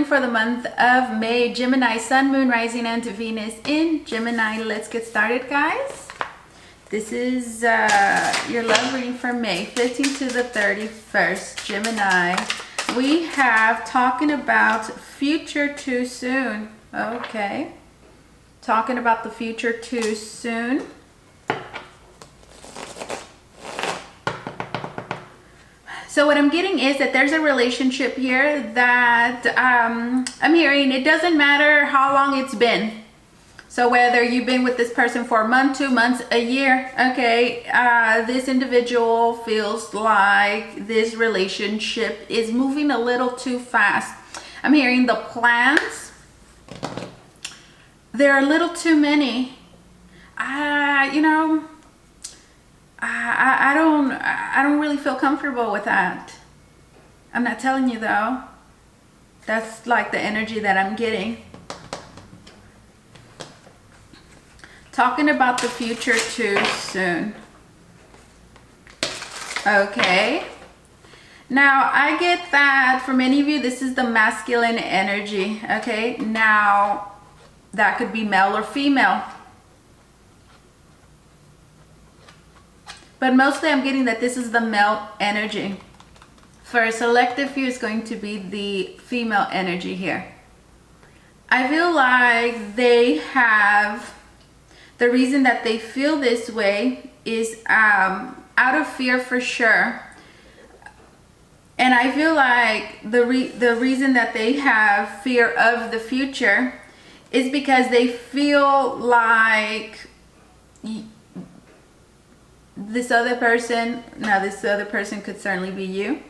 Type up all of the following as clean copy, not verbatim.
for the month of May. Gemini, Sun, Moon, Rising, and Venus in Gemini. Let's get started, guys. This is your love reading for May 15th to the 31st. Gemini. We have talking about future too soon. Okay. Talking about the future too soon. So what I'm getting is that there's a relationship here that I'm hearing. It doesn't matter how long it's been. So whether you've been with this person for a month, 2 months, a year, okay, this individual feels like this relationship is moving a little too fast. I'm hearing the plans. There are a little too many. I don't really feel comfortable with that. I'm not telling you though. That's like the energy that I'm getting. Talking about the future too soon. Okay. Now I get that for many of you, this is the masculine energy. Okay. Now that could be male or female. But mostly I'm getting that this is the male energy. For a selective few, it's going to be the female energy here. I feel like they have, the reason that they feel this way is out of fear for sure. And I feel like the reason that they have fear of the future is because they feel like this other person, now this other person could certainly be you,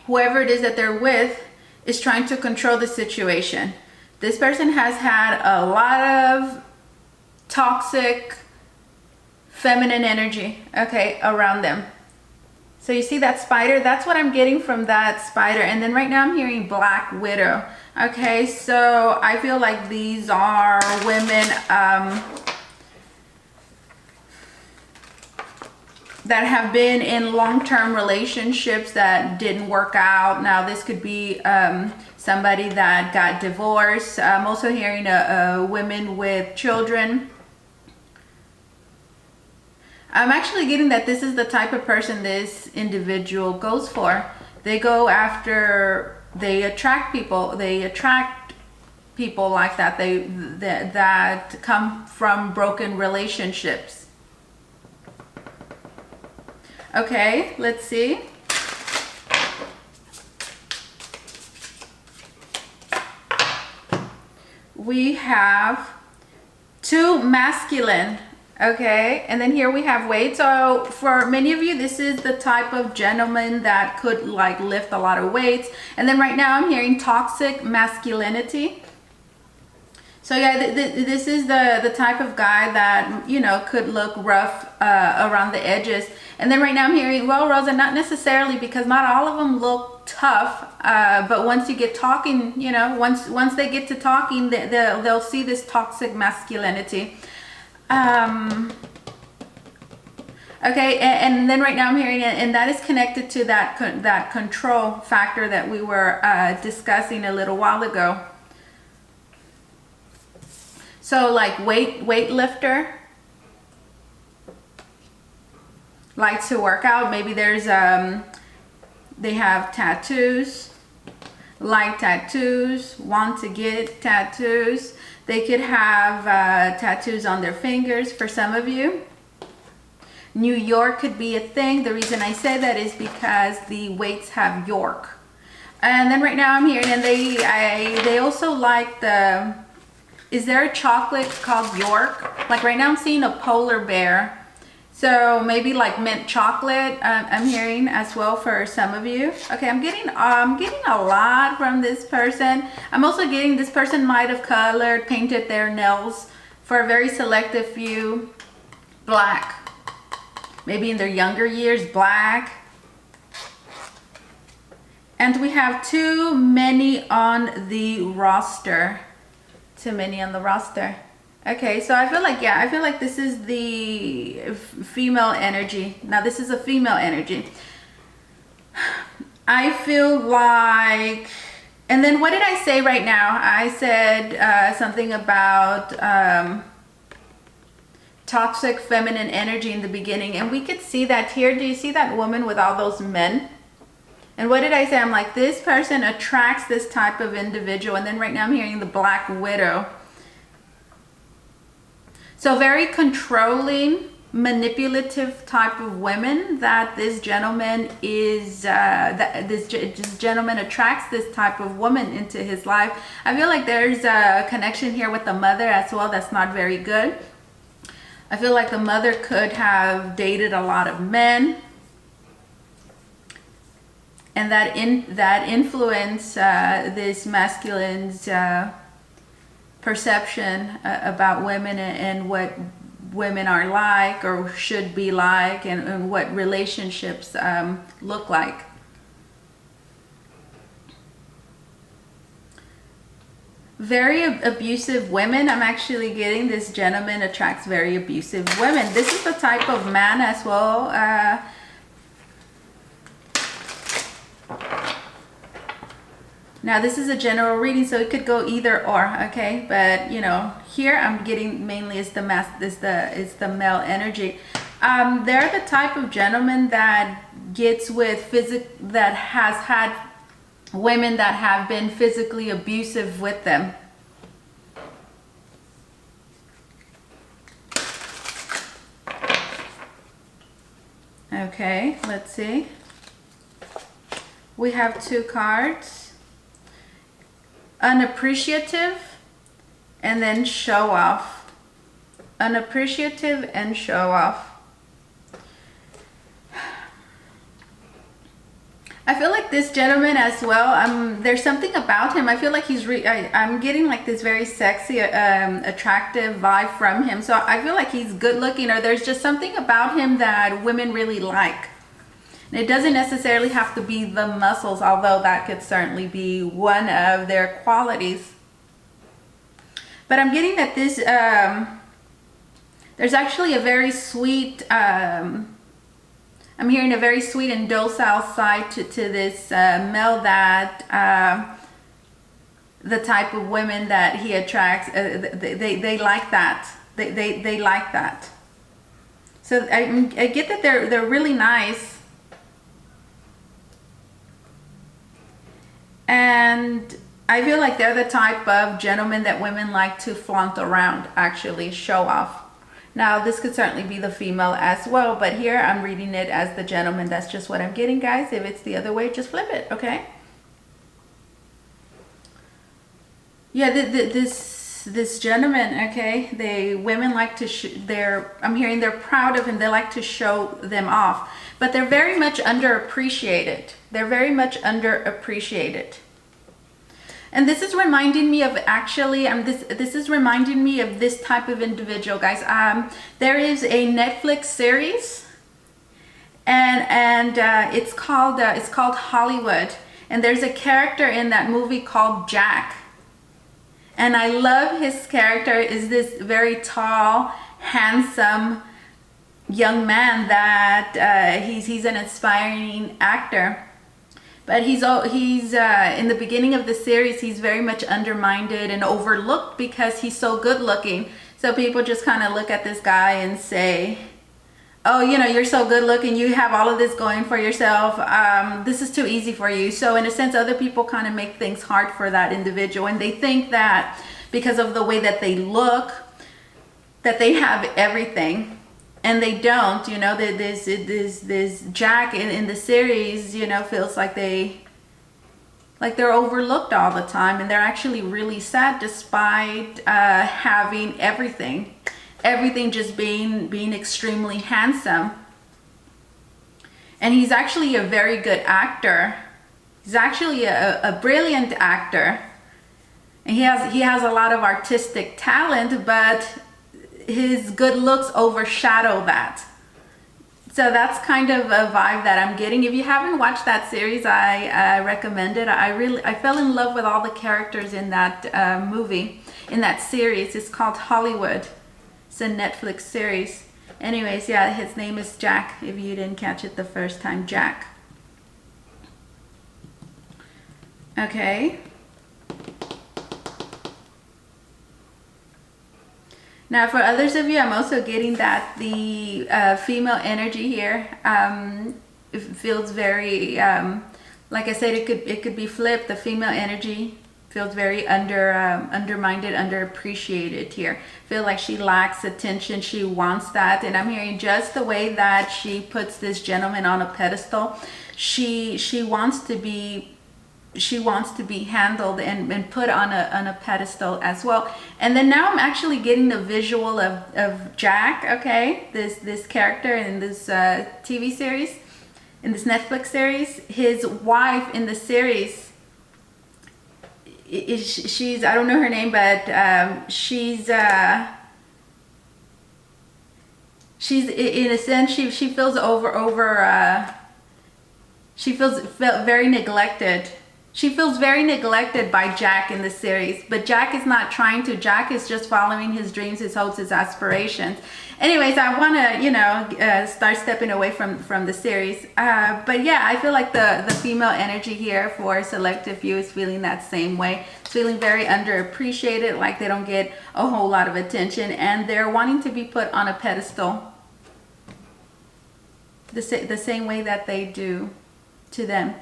whoever it is that they're with is trying to control the situation. This person has had a lot of toxic feminine energy, okay, around them. So you see that spider? That's what I'm getting from that spider. And then right now I'm hearing Black Widow. Okay, so I feel like these are women that have been in long-term relationships that didn't work out. Now this could be somebody that got divorced. I'm also hearing women with children. I'm actually getting that this is the type of person this individual goes for. They go after, they attract people. They attract people like that. That come from broken relationships. Okay, let's see. We have two masculine, okay, and then here we have weight. So for many of you, this is the type of gentleman that could like lift a lot of weights. And then right now I'm hearing toxic masculinity. So yeah, this is the type of guy that, you know, could look rough around the edges. And then right now I'm hearing, well, Rosa, not necessarily, because not all of them look tough. But once you get talking, you know, once they get to talking, they'll see this toxic masculinity. Okay, and then right now I'm hearing it, and that is connected to that control factor that we were discussing a little while ago. So like weightlifter, like to work out. Maybe there's they have tattoos, like tattoos, want to get tattoos. They could have tattoos on their fingers for some of you. New York could be a thing. The reason I say that is because the weights have York. And then right now I'm hearing, and they also like the, is there a chocolate called York? Like right now I'm seeing a polar bear. So maybe like mint chocolate, I'm hearing as well for some of you. Okay, I'm getting a lot from this person. I'm also getting this person might have painted their nails for a very selective few, black. Maybe in their younger years, black. And we have too many on the roster. Too many on the roster. Okay, so I feel like, yeah, I feel like this is the female energy. Now this is a female energy. I feel like And then what did I say right now? I said something about toxic feminine energy in the beginning. And we could see that here. Do you see that woman with all those men? And what did I say? I'm like, this person attracts this type of individual. And then right now I'm hearing the Black Widow. So very controlling, manipulative type of women that this gentleman is, this gentleman attracts this type of woman into his life. I feel like there's a connection here with the mother as well that's not very good. I feel like the mother could have dated a lot of men, and that influence this masculine's perception about women and what women are like or should be like, and what relationships look like. Very abusive women. I'm actually getting this gentleman attracts very abusive women. This is the type of man as well. Now this is a general reading, so it could go either or, okay? But you know, here I'm getting mainly is the male energy. They're the type of gentleman that gets with that has had women that have been physically abusive with them. Okay, let's see. We have 2 cards. Unappreciative and then show off. Unappreciative and show off. I feel like this gentleman as well, there's something about him. I feel like he's, I'm getting like this very sexy, attractive vibe from him. So I feel like he's good looking, or there's just something about him that women really like. And it doesn't necessarily have to be the muscles, although that could certainly be one of their qualities. But I'm getting that this, there's actually a very sweet, I'm hearing a very sweet and docile side to this male that the type of women that he attracts, they like that. They like that. So I get that they're really nice. And I feel like they're the type of gentlemen that women like to flaunt around, actually show off. Now, this could certainly be the female as well, but here I'm reading it as the gentleman. That's just what I'm getting, guys. If it's the other way, just flip it, okay? Yeah, this gentleman, okay, women like to, I'm hearing they're proud of him. They like to show them off, but they're very much underappreciated. They're very much underappreciated. And this is reminding me of actually, this is reminding me of this type of individual, guys. There is a Netflix series, and it's called Hollywood. And there's a character in that movie called Jack. And I love his character. Is this very tall, handsome young man that he's an inspiring actor. But he's in the beginning of the series, he's very much undermined and overlooked because he's so good looking. So people just kind of look at this guy and say, oh, you know, you're so good looking, you have all of this going for yourself, this is too easy for you. So in a sense, other people kind of make things hard for that individual, and they think that because of the way that they look, that they have everything. And they don't, you know. This Jack in the series, you know, feels like they're overlooked all the time, and they're actually really sad despite having everything just being extremely handsome. And he's actually a very good actor. He's actually a brilliant actor, and he has a lot of artistic talent, but his good looks overshadow that. So that's kind of a vibe that I'm getting. If you haven't watched that series, I recommend it. I fell in love with all the characters in that movie, in that series. It's called Hollywood. It's a Netflix series. Anyways, yeah, his name is Jack, if you didn't catch it the first time, Jack. Okay, Now, for others of you, I'm also getting that the female energy here it feels very, like I said, it could be flipped. The female energy feels very undermined, underappreciated here. Feel like she lacks attention. She wants that, and I'm hearing just the way that she puts this gentleman on a pedestal. She wants to be handled and put on a pedestal as well. And then now I'm actually getting the visual of Jack, okay, this character in this TV series, in this Netflix series. His wife in the series, she's, I don't know her name, but she's in a sense, she feels felt very neglected. She feels very neglected by Jack in the series, but Jack is not trying to. Jack is just following his dreams, his hopes, his aspirations. Anyways, I want to, start stepping away from the series. But yeah, I feel like the female energy here for selective few is feeling that same way. It's feeling very underappreciated, like they don't get a whole lot of attention, and they're wanting to be put on a pedestal the same way that they do to them.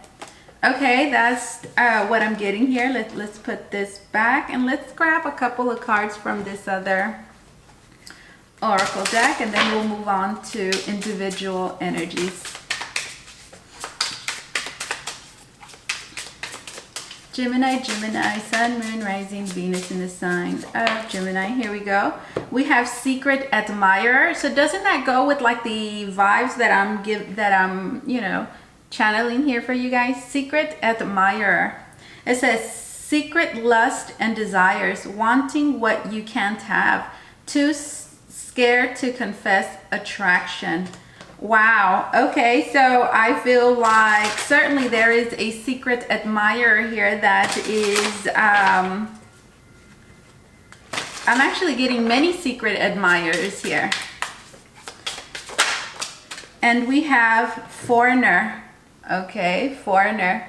Okay, that's what I'm getting here. Let's put this back and let's grab a couple of cards from this other oracle deck, and then we'll move on to individual energies. Gemini, Sun, Moon, Rising, Venus in the sign of Gemini. Here we go. We have Secret Admirer. So doesn't that go with like the vibes that I'm channeling here for you guys? Secret Admirer. It says secret lust and desires, wanting what you can't have, too scared to confess attraction. Wow. Okay, so I feel like certainly there is a secret admirer here that is I'm actually getting many secret admirers here. And we have Foreigner. Okay, Foreigner.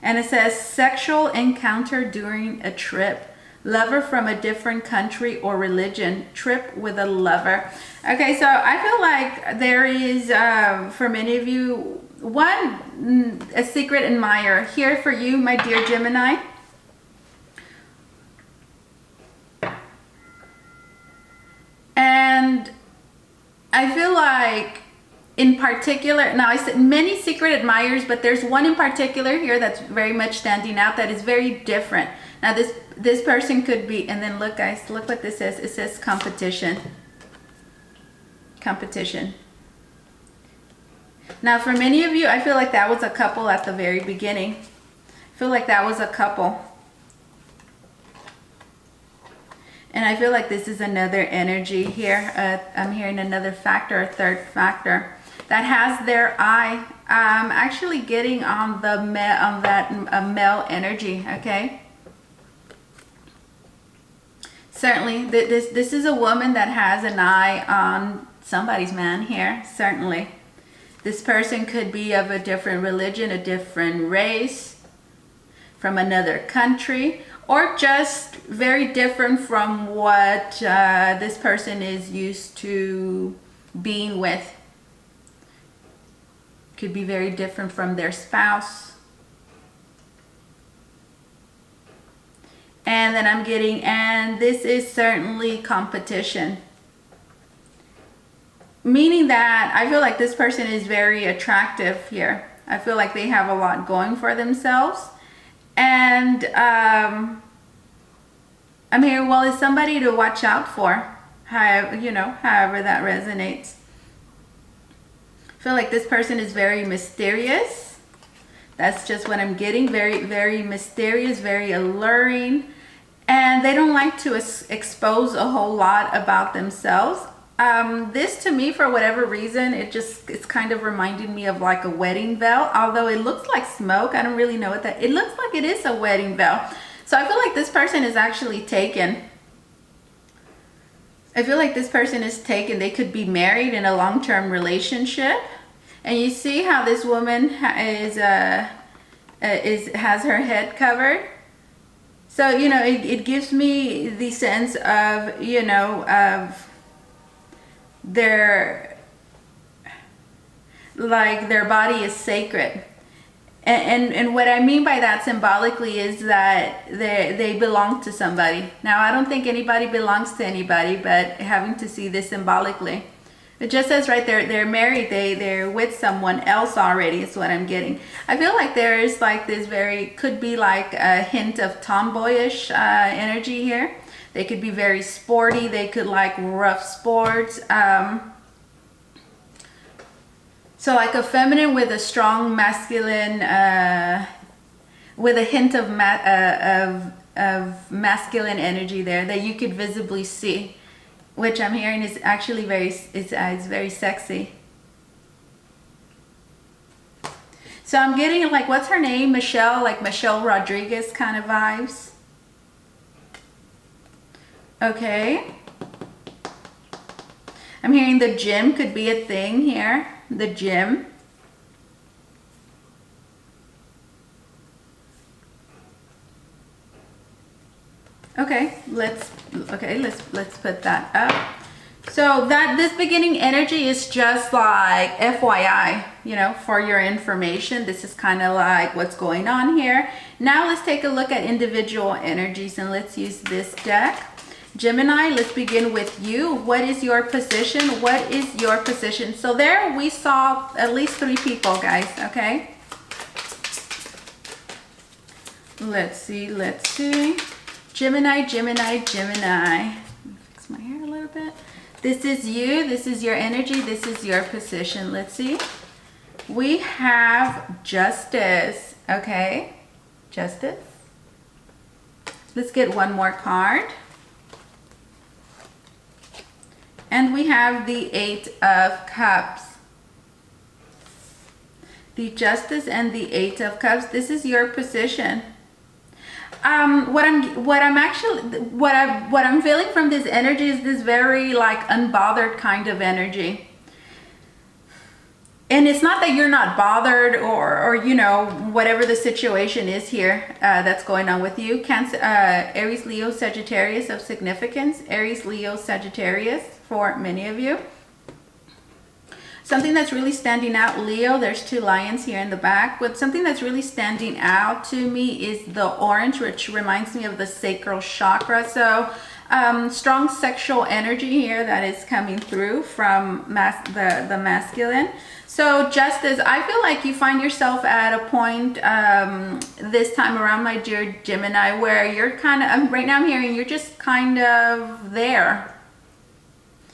And it says sexual encounter during a trip. Lover from a different country or religion. Trip with a lover. Okay, so I feel like there is, for many of you, a secret admirer here for you, my dear Gemini. And I feel like in particular, now I said many secret admirers, but there's one in particular here that's very much standing out, that is very different. Now this person could be, and then look guys, look what this says. It says competition. Competition. Now for many of you, I feel like that was a couple at the very beginning. I feel like that was a couple. And I feel like this is another energy here. I'm hearing another factor, a third factor that has their eye. I'm actually getting on the male energy. Okay. Certainly, this is a woman that has an eye on somebody's man here. Certainly, this person could be of a different religion, a different race, from another country, or just very different from what this person is used to being with. Could be very different from their spouse. And then I'm getting, and this is certainly competition. Meaning that I feel like this person is very attractive here. I feel like they have a lot going for themselves. And I'm here, well, is somebody to watch out for, however that resonates. I feel like this person is very mysterious. That's just what I'm getting. Very, very mysterious, very alluring. And they don't like to expose a whole lot about themselves. This to me, for whatever reason, it's kind of reminding me of like a wedding veil. Although it looks like smoke. I don't really know what that, it looks like it is a wedding veil. So I feel like this person is actually taken. I feel like this person is taken. They could be married in a long-term relationship. And you see how this woman has her head covered. So, you know, it gives me the sense of, you know, of their, like their body is sacred. And what I mean by that symbolically is that they belong to somebody. Now, I don't think anybody belongs to anybody, but having to see this symbolically. It just says right there, they're married, they're with someone else already, is what I'm getting. I feel like there is like this could be like a hint of tomboyish energy here. They could be very sporty, they could like rough sports. So like a feminine with a strong masculine, with a hint of masculine energy there that you could visibly see, which I'm hearing is actually it's very sexy. So I'm getting like, what's her name? Michelle, like Michelle Rodriguez kind of vibes. Okay. I'm hearing the gym could be a thing here. The gym. Okay, let's put that up. So that this beginning energy is just like FYI, you know, for your information. This is kind of like what's going on here. Now let's take a look at individual energies and let's use this deck. Gemini, let's begin with you. What is your position? What is your position? So there we saw at least 3 people, guys, okay? Let's see. Gemini, Gemini, Gemini. Fix my hair a little bit. This is you. This is your energy. This is your position. Let's see. We have Justice, okay? Justice. Let's get one more card. And we have the 8 of Cups. The Justice and the 8 of Cups. This is your position. What I'm feeling from this energy is this very like unbothered kind of energy. And it's not that you're not bothered or you know, whatever the situation is here that's going on with you. Cancer, Aries, Leo, Sagittarius of significance. Aries, Leo, Sagittarius for many of you. Something that's really standing out, Leo, there's 2 lions here in the back. But something that's really standing out to me is the orange, which reminds me of the sacral chakra. So strong sexual energy here that is coming through from the masculine. So Justice, I feel like you find yourself at a point this time around, my dear Gemini, where you're kind of, right now I'm hearing you're just kind of there.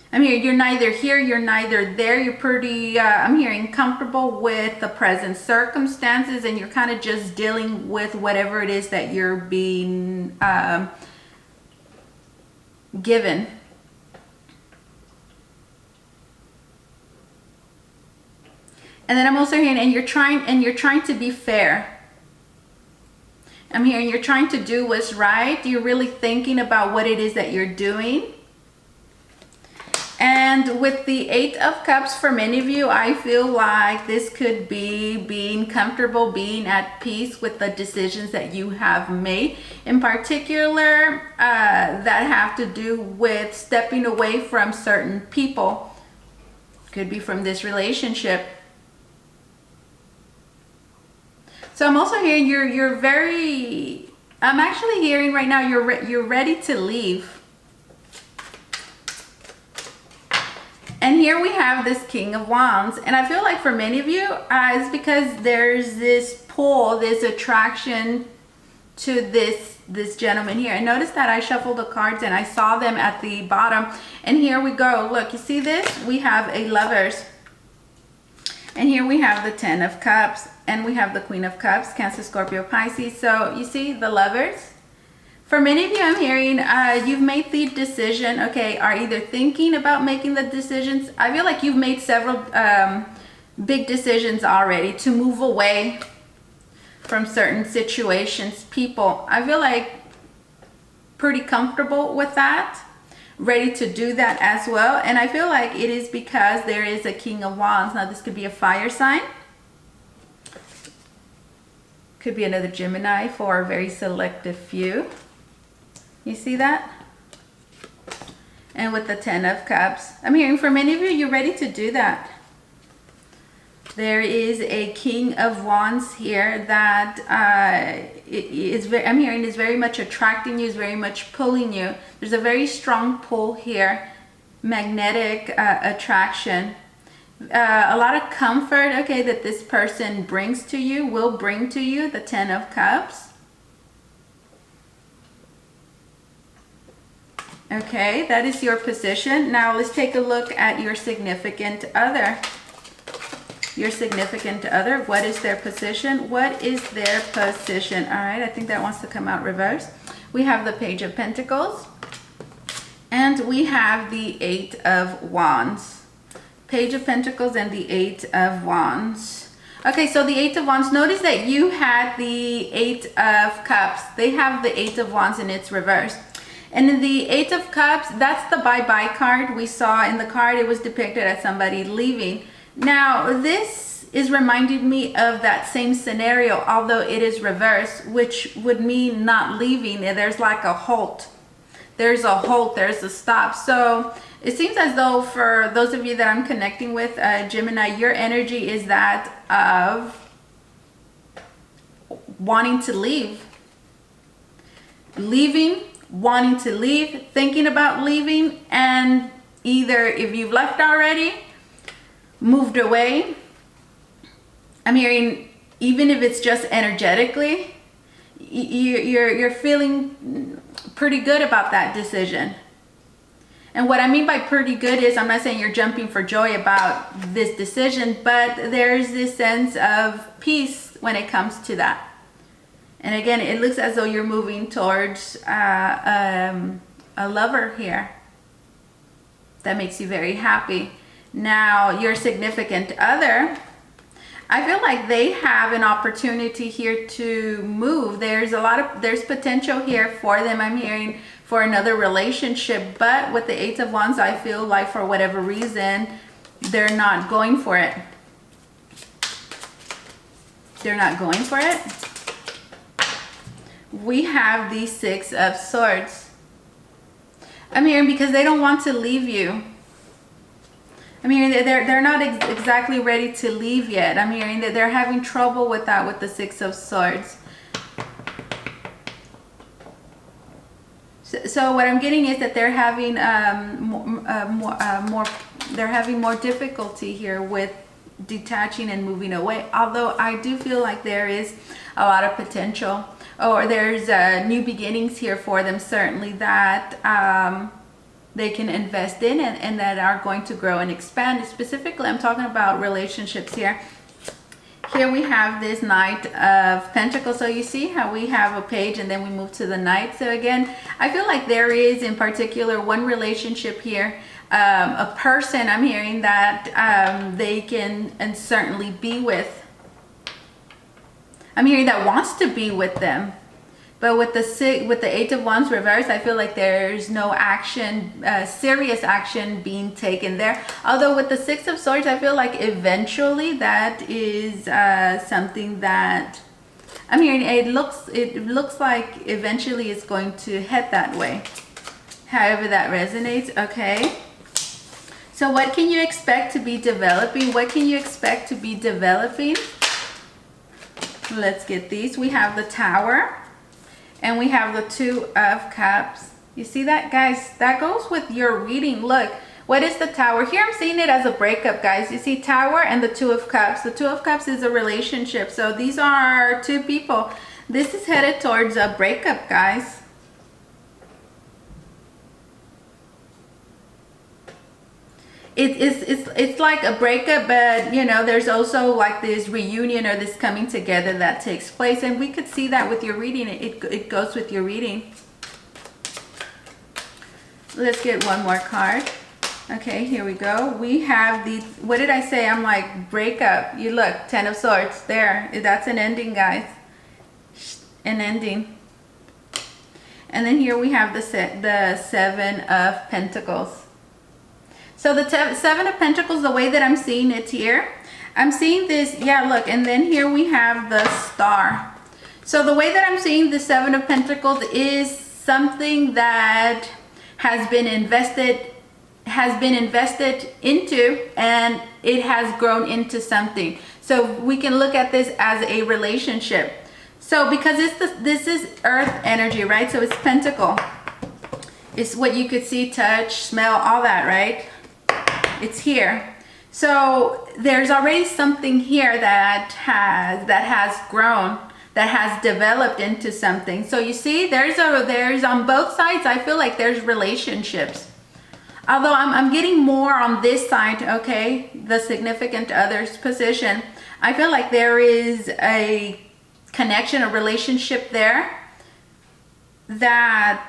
I'm hearing you're neither here, you're neither there. You're pretty, I'm hearing comfortable with the present circumstances, and you're kind of just dealing with whatever it is that you're being given. And then I'm also hearing, and you're trying to be fair. I'm hearing you're trying to do what's right. You're really thinking about what it is that you're doing. And with the 8 of Cups, for many of you, I feel like this could be being comfortable, being at peace with the decisions that you have made. In particular, that have to do with stepping away from certain people. Could be from this relationship. So I'm also hearing you're very, I'm actually hearing right now you're ready to leave. And here we have this King of Wands. And I feel like for many of you, it's because there's this pull, this attraction to this gentleman here. And notice that I shuffled the cards and I saw them at the bottom. And here we go. Look, you see this? We have a Lovers. And here we have the 10 of Cups. And we have the Queen of Cups, Cancer, Scorpio, Pisces. So you see the Lovers. For many of you, I'm hearing you've made the decision, okay, are either thinking about making the decisions. I feel like you've made several big decisions already to move away from certain situations, people. I feel like pretty comfortable with that, ready to do that as well. And I feel like it is because there is a King of Wands. Now, this could be a fire sign. Could be another Gemini for a very selective few. You see that? And with the 10 of Cups, I'm hearing for many of you, you're ready to do that. There is a King of Wands here that I'm hearing is very much attracting you, is very much pulling you. There's a very strong pull here, magnetic attraction. A lot of comfort, okay, that this person brings to you, will bring to you, the 10 of Cups. Okay, that is your position. Now let's take a look at your significant other. Your significant other, what is their position? What is their position? All right, I think that wants to come out reverse. We have the Page of Pentacles, and we have the 8 of Wands. Page of Pentacles and the 8 of Wands. Okay, so the 8 of Wands, notice that you had the 8 of Cups. They have the 8 of Wands in its reverse. And in the 8 of Cups, that's the bye-bye card. We saw in the card, it was depicted as somebody leaving. Now, this is reminding me of that same scenario, although it is reversed, which would mean not leaving. There's like a halt. There's a halt, there's a stop. So it seems as though for those of you that I'm connecting with, Gemini, your energy is that of wanting to leave. Leaving, wanting to leave, thinking about leaving, and either if you've left already, moved away. I'm hearing, even if it's just energetically, you're feeling pretty good about that decision. And what I mean by pretty good is, I'm not saying you're jumping for joy about this decision, but there's this sense of peace when it comes to that. And again, it looks as though you're moving towards a lover here that makes you very happy. Now, your significant other, I feel like they have an opportunity here to move. There's potential here for them. I'm hearing for another relationship, but with the 8 of Wands, I feel like for whatever reason, they're not going for it. They're not going for it. We have the 6 of Swords. I'm hearing because they don't want to leave you. I'm hearing that they're not exactly ready to leave yet. I'm hearing that they're having trouble with that with the 6 of Swords. So what I'm getting is that they're having more difficulty here with detaching and moving away. Although I do feel like there is a lot of potential, or there's new beginnings here for them, certainly, that they can invest in and that are going to grow and expand. Specifically, I'm talking about relationships here. Here we have this Knight of Pentacles. So you see how we have a page and then we move to the Knight. So again, I feel like there is in particular one relationship here, a person I'm hearing that they can and certainly be with. I'm hearing that wants to be with them. But with the 8 of Wands reverse, I feel like there's no action, serious action being taken there. Although with the 6 of Swords, I feel like eventually that is something that I'm hearing. It looks like eventually it's going to head that way. However that resonates. Okay. So what can you expect to be developing? What can you expect to be developing? Let's get these. We have the Tower. And we have the 2 of Cups. You see that, guys? That goes with your reading. Look, what is the Tower? Here I'm seeing it as a breakup, guys. You see Tower and the 2 of Cups. The 2 of Cups is a relationship. So these are two people. This is headed towards a breakup, guys. It's like a breakup, but you know, there's also like this reunion or this coming together that takes place, and we could see that with your reading. It goes with your reading. Let's get one more card. Okay, here we go. We have the, what did I say? I'm like breakup. You look, 10 of Swords there. That's an ending, guys. An ending. And then here we have the 7 of Pentacles. So the 7 of Pentacles, the way that I'm seeing it here, I'm seeing this, yeah, look, and then here we have the Star. So the way that I'm seeing the 7 of Pentacles is something that has been invested into, and it has grown into something. So we can look at this as a relationship. So because this is earth energy, right? So it's pentacle. It's what you could see, touch, smell, all that, right? It's here. So there's already something here that has grown, that has developed into something. So you see, there's on both sides, I feel like there's relationships. Although I'm getting more on this side, okay, the significant other's position. I feel like there is a connection, a relationship there that,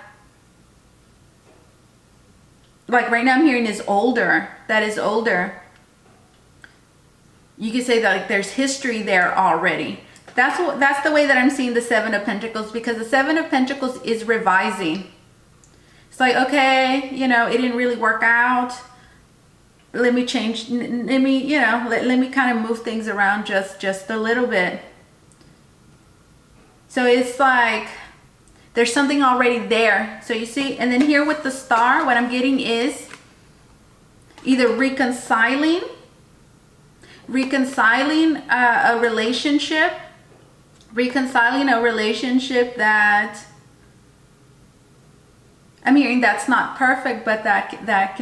like right now I'm hearing is older, that is older. You could say that like there's history there already. That's the way that I'm seeing the Seven of Pentacles, because the Seven of Pentacles is revising. It's like, okay, you know, it didn't really work out. Let me change, let me kind of move things around just a little bit. So it's like there's something already there. So you see, and then here with the star, what I'm getting is either reconciling a relationship, that I'm hearing that's not perfect, but that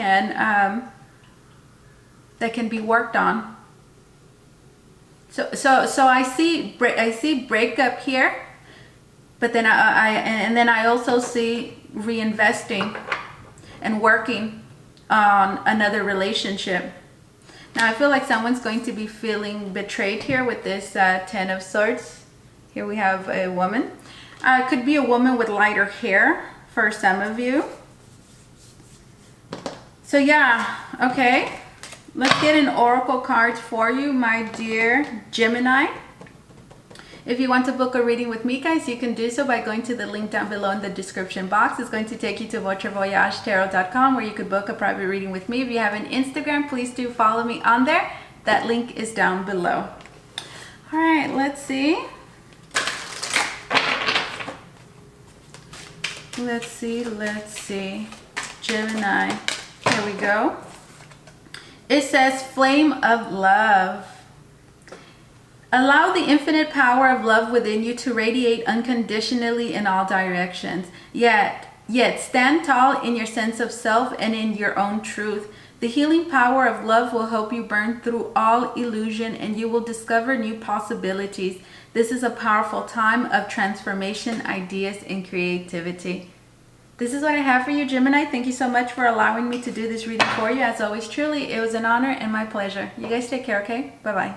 can be worked on. So I see breakup here, but then I also see reinvesting and working on another relationship. Now I feel like someone's going to be feeling betrayed here with this Ten of Swords. Here we have a woman. It could be a woman with lighter hair for some of you. So yeah, okay. Let's get an oracle card for you, my dear Gemini. If you want to book a reading with me, guys, you can do so by going to the link down below in the description box. It's going to take you to Votre where you could book a private reading with me. If you have an Instagram, please do follow me on there. That link is down below. All right, let's see. Let's see. Gemini. Here we go. It says flame of love. Allow the infinite power of love within you to radiate unconditionally in all directions. Yet stand tall in your sense of self and in your own truth. The healing power of love will help you burn through all illusion, and you will discover new possibilities. This is a powerful time of transformation, ideas, and creativity. This is what I have for you, Gemini. Thank you so much for allowing me to do this reading for you. As always, truly, it was an honor and my pleasure. You guys take care, okay? Bye-bye.